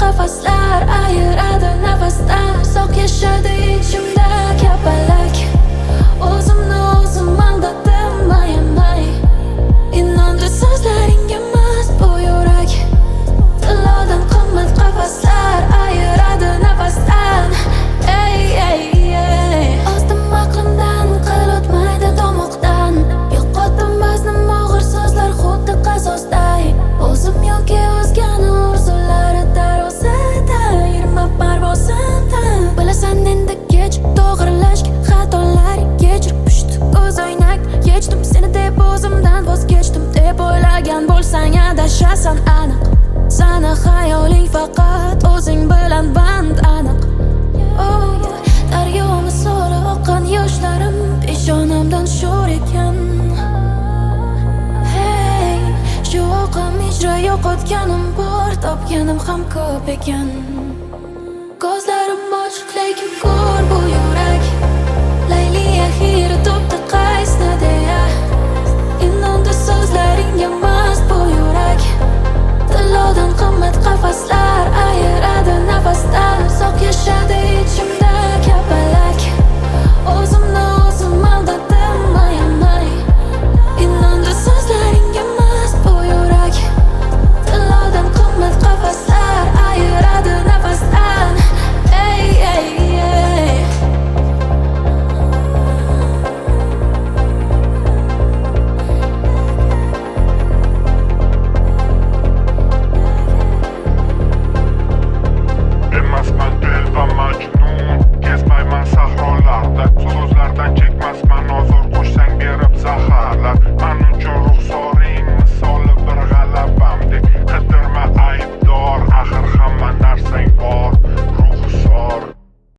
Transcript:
qafaslar ayiradi nafasdan. Uzoq yashadi ichimda kapalak. O'zimni o'zim aldadim ayamay. Inondir so'zlaringga mast bu yurak. Tillodan qimmat qafaslar ayiradi nafasdan. Ey ey ey. Ozdim aqlimdan qil o'tmaydi tomoqdan. Yo'qotdim baznim og'ir so'zlar xuddi qazosday. O'zim yoki o'zgani orzulari darozada yirma parvozimda. Bilasan endi kech to'g'rilashga xatolar kechirib pushti ko'z o'ynak. Kechdim seni deb o'zimdan voz kechdim deb o'ylagan bo'lsang adashasan aniq. Sana xayoling faqat o'zing bilan band aniq. Oh, daryo misoli oqqan yoshlarim peshonamdan sho'r ekan. Hey, shu oqim ijro yo'qotganim bor, topganim ham ko'p ekan. Ko'zlarim ochiq lekin ko'r bu yurak. Layli axiri topdi qaysini deya. Inondir so'zlaringga mast bu yurak. Tillodan qimmat qafaslar ayiradi nafasdan. Uzoq yashadi